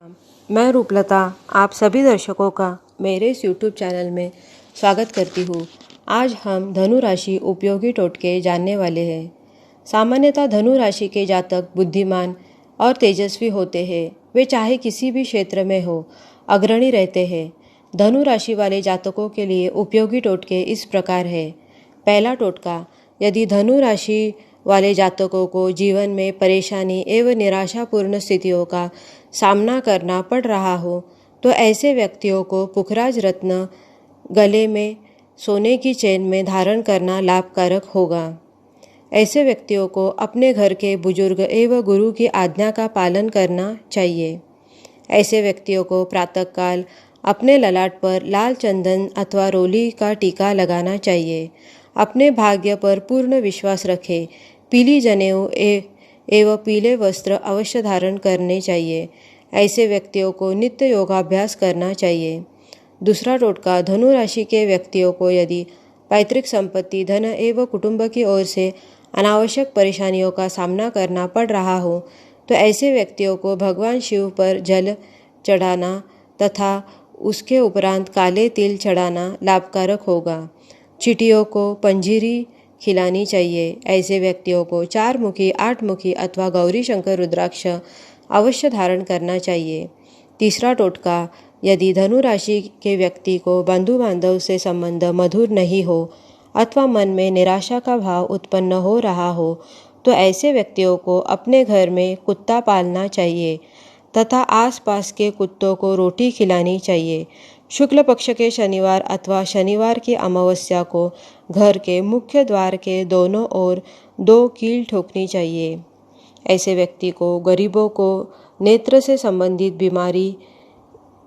मैं रूपलता आप सभी दर्शकों का मेरे इस YouTube चैनल में स्वागत करती हूँ। आज हम धनु राशि उपयोगी टोटके जानने वाले हैं। सामान्यतः धनु राशि के जातक बुद्धिमान और तेजस्वी होते हैं। वे चाहे किसी भी क्षेत्र में हो अग्रणी रहते हैं। धनु राशि वाले जातकों के लिए उपयोगी टोटके इस प्रकार है। पहला टोटका, यदि धनु राशि वाले जातकों को जीवन में परेशानी एवं निराशापूर्ण स्थितियों का सामना करना पड़ रहा हो तो ऐसे व्यक्तियों को पुखराज रत्न गले में सोने की चेन में धारण करना लाभकारक होगा। ऐसे व्यक्तियों को अपने घर के बुजुर्ग एवं गुरु की आज्ञा का पालन करना चाहिए। ऐसे व्यक्तियों को प्रातःकाल अपने ललाट पर लाल चंदन अथवा रोली का टीका लगाना चाहिए। अपने भाग्य पर पूर्ण विश्वास रखें। पीली जनेऊ एवं पीले वस्त्र अवश्य धारण करने चाहिए। ऐसे व्यक्तियों को नित्य योगाभ्यास करना चाहिए। दूसरा टोटका, धनु राशि के व्यक्तियों को यदि पैतृक संपत्ति, धन एवं कुटुंब की ओर से अनावश्यक परेशानियों का सामना करना पड़ रहा हो तो ऐसे व्यक्तियों को भगवान शिव पर जल चढ़ाना तथा उसके उपरांत काले तिल चढ़ाना लाभकारक होगा। चींटियों को पंजीरी खिलानी चाहिए। ऐसे व्यक्तियों को 4 मुखी, 8 मुखी अथवा गौरी शंकर रुद्राक्ष अवश्य धारण करना चाहिए। तीसरा टोटका, यदि धनु राशि के व्यक्ति को बंधु बांधव से संबंध मधुर नहीं हो अथवा मन में निराशा का भाव उत्पन्न हो रहा हो तो ऐसे व्यक्तियों को अपने घर में कुत्ता पालना चाहिए तथा आसपास के कुत्तों को रोटी खिलानी चाहिए। शुक्ल पक्ष के शनिवार अथवा शनिवार की अमावस्या को घर के मुख्य द्वार के दोनों ओर 2 कील ठोकनी चाहिए। ऐसे व्यक्ति को गरीबों को नेत्र से संबंधित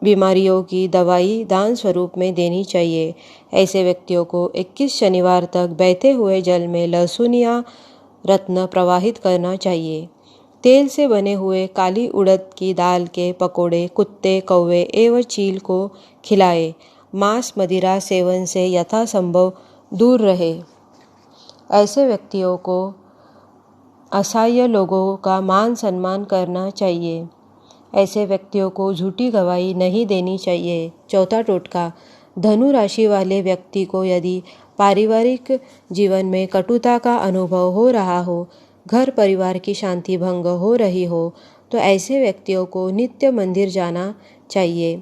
बीमारियों की दवाई दान स्वरूप में देनी चाहिए। ऐसे व्यक्तियों को 21 शनिवार तक बहते हुए जल में लहसुन या रत्न प्रवाहित करना चाहिए। तेल से बने हुए काली उड़द की दाल के पकोड़े कुत्ते, कौवे एवं चील को खिलाए। मांस मदिरा सेवन से यथासंभव दूर रहे। ऐसे व्यक्तियों को असहाय लोगों का मान सम्मान करना चाहिए। ऐसे व्यक्तियों को झूठी गवाही नहीं देनी चाहिए। चौथा टोटका, धनु राशि वाले व्यक्ति को यदि पारिवारिक जीवन में कटुता का अनुभव हो रहा हो, घर परिवार की शांति भंग हो रही हो तो ऐसे व्यक्तियों को नित्य मंदिर जाना चाहिए।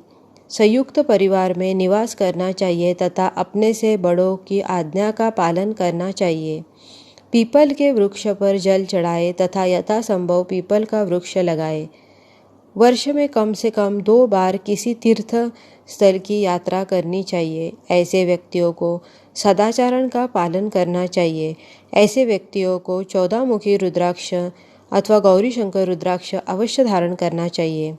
संयुक्त परिवार में निवास करना चाहिए तथा अपने से बड़ों की आज्ञा का पालन करना चाहिए। पीपल के वृक्ष पर जल चढ़ाए तथा यथासंभव पीपल का वृक्ष लगाए। वर्ष में कम से कम 2 बार किसी तीर्थ स्थल की यात्रा करनी चाहिए। ऐसे व्यक्तियों को सदाचरण का पालन करना चाहिए। ऐसे व्यक्तियों को 14 मुखी रुद्राक्ष अथवा गौरी शंकर रुद्राक्ष अवश्य धारण करना चाहिए।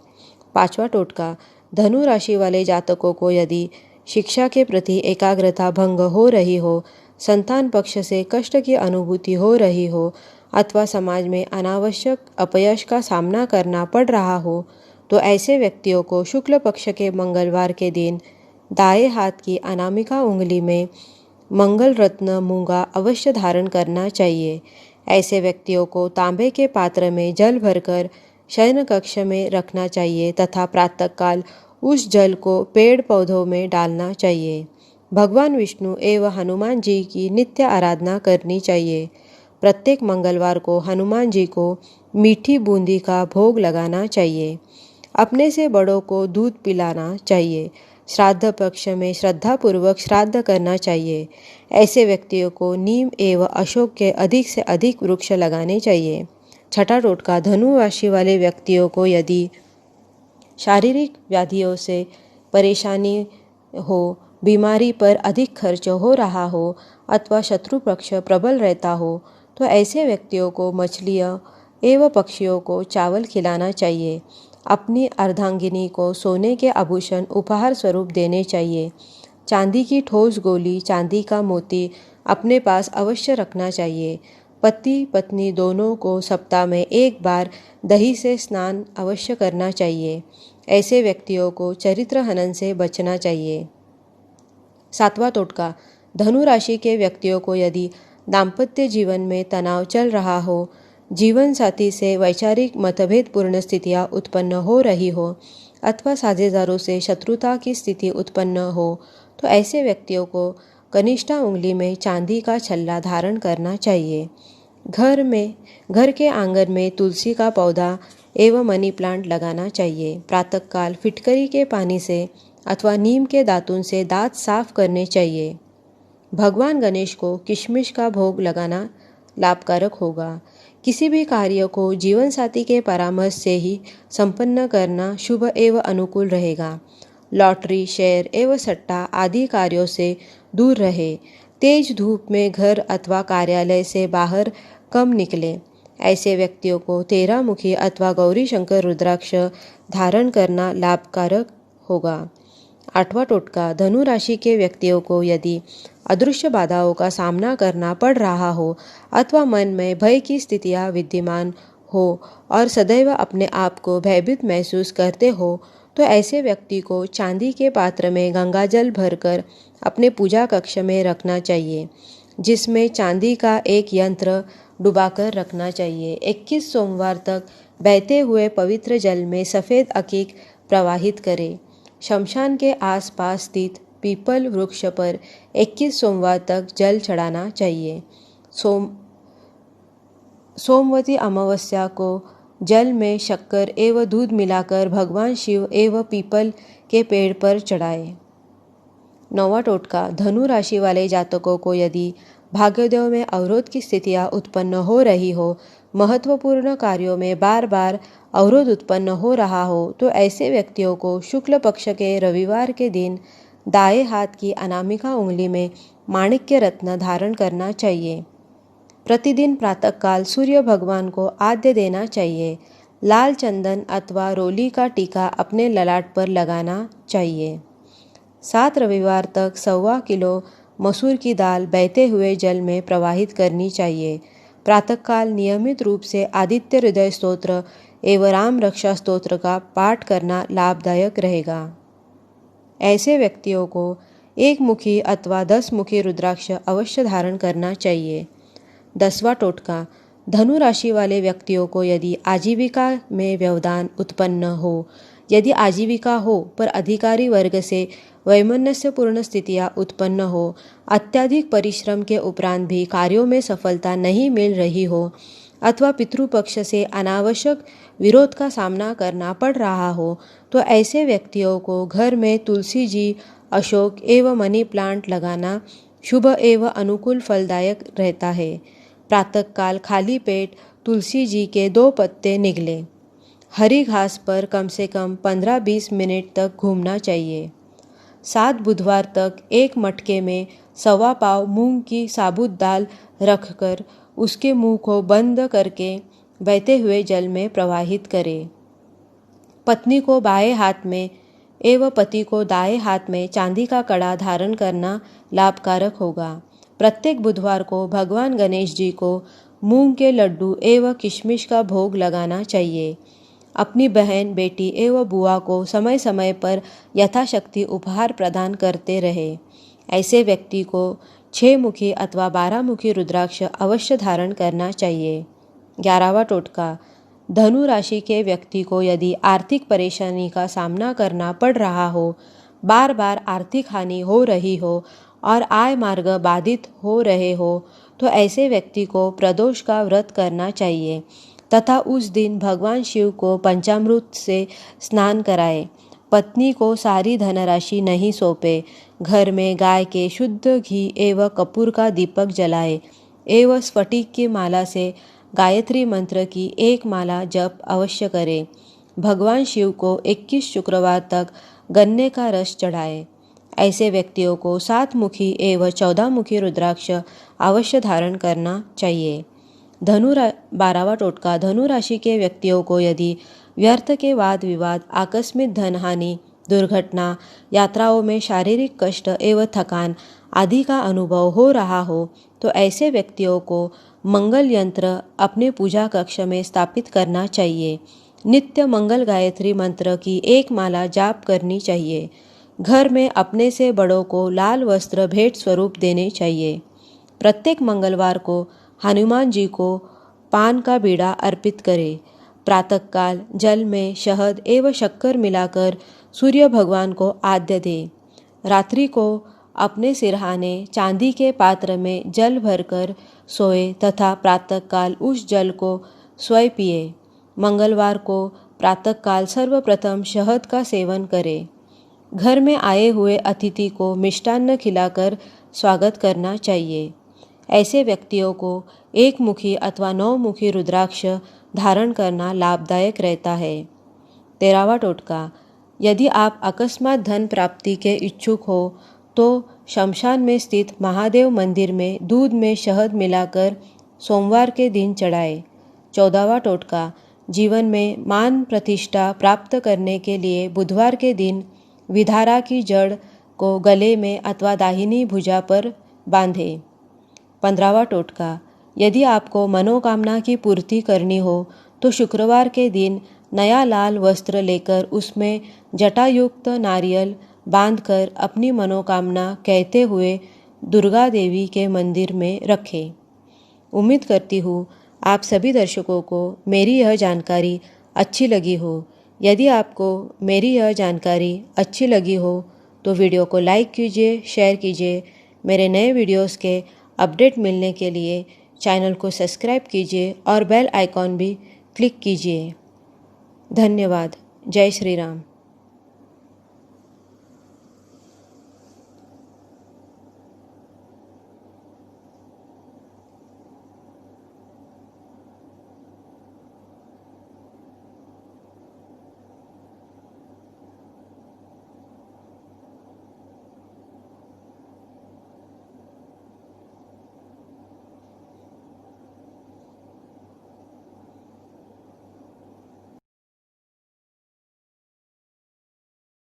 पांचवा टोटका, धनु राशि वाले जातकों को यदि शिक्षा के प्रति एकाग्रता भंग हो रही हो, संतान पक्ष से कष्ट की अनुभूति हो रही हो अथवा समाज में अनावश्यक अपयश का सामना करना पड़ रहा हो तो ऐसे व्यक्तियों को शुक्ल पक्ष के मंगलवार के दिन दाएं हाथ की अनामिका उंगली में मंगल रत्न मूंगा अवश्य धारण करना चाहिए। ऐसे व्यक्तियों को तांबे के पात्र में जल भरकर शयन कक्ष में रखना चाहिए तथा प्रातःकाल उस जल को पेड़ पौधों में डालना चाहिए। भगवान विष्णु एवं हनुमान जी की नित्य आराधना करनी चाहिए। प्रत्येक मंगलवार को हनुमान जी को मीठी बूंदी का भोग लगाना चाहिए। अपने से बड़ों को दूध पिलाना चाहिए। श्राद्ध पक्ष में श्रद्धापूर्वक श्राद्ध करना चाहिए। ऐसे व्यक्तियों को नीम एवं अशोक के अधिक से अधिक वृक्ष लगाने चाहिए। छठा टोटका, धनु राशि वाले व्यक्तियों को यदि शारीरिक व्याधियों से परेशानी हो, बीमारी पर अधिक खर्च हो रहा हो अथवा शत्रु पक्ष प्रबल रहता हो तो ऐसे व्यक्तियों को मछलियाँ एवं पक्षियों को चावल खिलाना चाहिए। अपनी अर्धांगिनी को सोने के आभूषण उपहार स्वरूप देने चाहिए। चांदी की ठोस गोली, चांदी का मोती अपने पास अवश्य रखना चाहिए। पति पत्नी दोनों को सप्ताह में 1 बार दही से स्नान अवश्य करना चाहिए। ऐसे व्यक्तियों को चरित्र हनन से बचना चाहिए। सातवां टोटका, धनु राशि के व्यक्तियों को यदि दाम्पत्य जीवन में तनाव चल रहा हो जीवन साथी से वैचारिक मतभेदपूर्ण स्थितियाँ उत्पन्न हो रही हो अथवा साझेदारों से शत्रुता की स्थिति उत्पन्न हो तो ऐसे व्यक्तियों को कनिष्ठा उंगली में चांदी का छल्ला धारण करना चाहिए। घर के आंगन में तुलसी का पौधा एवं मनी प्लांट लगाना चाहिए। प्रातःकाल फिटकरी के पानी से अथवा नीम के दातुन से दांत साफ करने चाहिए। भगवान गणेश को किशमिश का भोग लगाना लाभकारक होगा। किसी भी कार्य को जीवन साथी के परामर्श से ही संपन्न करना शुभ एवं अनुकूल रहेगा। लॉटरी, शेयर एवं सट्टा आदि कार्यों से दूर रहे। तेज धूप में घर अथवा कार्यालय से बाहर कम निकले। ऐसे व्यक्तियों को 13 मुखी अथवा गौरी शंकर रुद्राक्ष धारण करना लाभकारक होगा। 8वां टोटका, धनु राशि के व्यक्तियों को यदि अदृश्य बाधाओं का सामना करना पड़ रहा हो अथवा मन में भय की स्थितियाँ विद्यमान हो और सदैव अपने आप को भयभीत महसूस करते हो तो ऐसे व्यक्ति को चांदी के पात्र में गंगाजल भरकर अपने पूजा कक्ष में रखना चाहिए, जिसमें चांदी का एक यंत्र डुबाकर रखना चाहिए। 21 सोमवार तक बहते हुए पवित्र जल में सफ़ेद अकीक प्रवाहित करें। शमशान के आसपास स्थित पीपल वृक्ष पर 21 सोमवार तक जल चढ़ाना चाहिए। सोमवती अमावस्या को जल में शक्कर एवं दूध मिलाकर भगवान शिव एवं पीपल के पेड़ पर चढ़ाए। 9वां टोटका, धनु राशि वाले जातकों को यदि भाग्योदय में अवरोध की स्थितियाँ उत्पन्न हो रही हो, महत्वपूर्ण कार्यों में बार बार अवरोध उत्पन्न हो रहा हो तो ऐसे व्यक्तियों को शुक्ल पक्ष के रविवार के दिन दाएं हाथ की अनामिका उंगली में माणिक्य रत्न धारण करना चाहिए। प्रतिदिन प्रातःकाल सूर्य भगवान को आद्य देना चाहिए। लाल चंदन अथवा रोली का टीका अपने ललाट पर लगाना चाहिए। 7 रविवार तक 1.25 किलो मसूर की दाल बहते हुए जल में प्रवाहित करनी चाहिए। प्रातःकाल नियमित रूप से आदित्य हृदय स्तोत्र एवं राम रक्षा स्तोत्र का पाठ करना लाभदायक रहेगा। ऐसे व्यक्तियों को 1 मुखी अथवा 10 मुखी रुद्राक्ष अवश्य धारण करना चाहिए। 10वां टोटका, धनु राशि वाले व्यक्तियों को यदि आजीविका में व्यवधान उत्पन्न हो, यदि आजीविका हो पर अधिकारी वर्ग से वैमनस्यपूर्ण स्थितियाँ उत्पन्न हो, अत्यधिक परिश्रम के उपरांत भी कार्यों में सफलता नहीं मिल रही हो अथवा पितृपक्ष से अनावश्यक विरोध का सामना करना पड़ रहा हो तो ऐसे व्यक्तियों को घर में तुलसी जी, अशोक एवं मनी प्लांट लगाना शुभ एवं अनुकूल फलदायक रहता है। प्रातःकाल खाली पेट तुलसी जी के 2 पत्ते निगले। हरी घास पर कम से कम 15-20 मिनट तक घूमना चाहिए। 7 बुधवार तक एक मटके में 1.25 पाव मूंग की साबुत दाल रखकर उसके मुंह को बंद करके बहते हुए जल में प्रवाहित करें। पत्नी को बाएं हाथ में एवं पति को दाएं हाथ में चांदी का कड़ा धारण करना लाभकारक होगा। प्रत्येक बुधवार को भगवान गणेश जी को मूंग के लड्डू एवं किशमिश का भोग लगाना चाहिए। अपनी बहन, बेटी एवं बुआ को समय समय पर यथाशक्ति उपहार प्रदान करते रहे। ऐसे व्यक्ति को 6 मुखी अथवा 12 मुखी रुद्राक्ष अवश्य धारण करना चाहिए। 11वां टोटका, धनु राशि के व्यक्ति को यदि आर्थिक परेशानी का सामना करना पड़ रहा हो, बार बार आर्थिक हानि हो रही हो और आय मार्ग बाधित हो रहे हो तो ऐसे व्यक्ति को प्रदोष का व्रत करना चाहिए तथा उस दिन भगवान शिव को पंचामृत से स्नान कराए। पत्नी को सारी धनराशि नहीं सौंपे। घर में गाय के शुद्ध घी एवं कपूर का दीपक जलाए एवं स्फटिक की माला से गायत्री मंत्र की 1 माला जप अवश्य करें। भगवान शिव को 21 शुक्रवार तक गन्ने का रस चढ़ाए। ऐसे व्यक्तियों को 7 मुखी एवं 14 मुखी रुद्राक्ष अवश्य धारण करना चाहिए। 12वां टोटका, धनु राशि के व्यक्तियों को यदि व्यर्थ के वाद विवाद, आकस्मिक धन हानि, दुर्घटना, यात्राओं में शारीरिक कष्ट एवं थकान आदि का अनुभव हो रहा हो तो ऐसे व्यक्तियों को मंगल यंत्र अपने पूजा कक्ष में स्थापित करना चाहिए। नित्य मंगल गायत्री मंत्र की 1 माला जाप करनी चाहिए। घर में अपने से बड़ों को लाल वस्त्र भेंट स्वरूप देने चाहिए। प्रत्येक मंगलवार को हनुमान जी को पान का बीड़ा अर्पित करें। प्रातःकाल जल में शहद एवं शक्कर मिलाकर सूर्य भगवान को आद्य दें। रात्रि को अपने सिरहाने चांदी के पात्र में जल भरकर सोए तथा प्रातःकाल उस जल को स्वयं पिए। मंगलवार को प्रातःकाल सर्वप्रथम शहद का सेवन करें। घर में आए हुए अतिथि को मिष्टान्न खिलाकर स्वागत करना चाहिए। ऐसे व्यक्तियों को एक मुखी अथवा 9 मुखी रुद्राक्ष धारण करना लाभदायक रहता है। 13वां टोटका, यदि आप अकस्मात धन प्राप्ति के इच्छुक हो तो शमशान में स्थित महादेव मंदिर में दूध में शहद मिलाकर सोमवार के दिन चढ़ाएं। 14वां टोटका, जीवन में मान प्रतिष्ठा प्राप्त करने के लिए बुधवार के दिन विधारा की जड़ को गले में अथवा दाहिनी भुजा पर बांधें। 15वां टोटका, यदि आपको मनोकामना की पूर्ति करनी हो तो शुक्रवार के दिन नया लाल वस्त्र लेकर उसमें जटायुक्त नारियल बांधकर अपनी मनोकामना कहते हुए दुर्गा देवी के मंदिर में रखें। उम्मीद करती हूँ आप सभी दर्शकों को मेरी यह जानकारी अच्छी लगी हो। यदि आपको मेरी यह जानकारी अच्छी लगी हो तो वीडियो को लाइक कीजिए, शेयर कीजिए। मेरे नए वीडियोस के अपडेट मिलने के लिए चैनल को सब्सक्राइब कीजिए और बेल आइकॉन भी क्लिक कीजिए। धन्यवाद। जय श्री राम।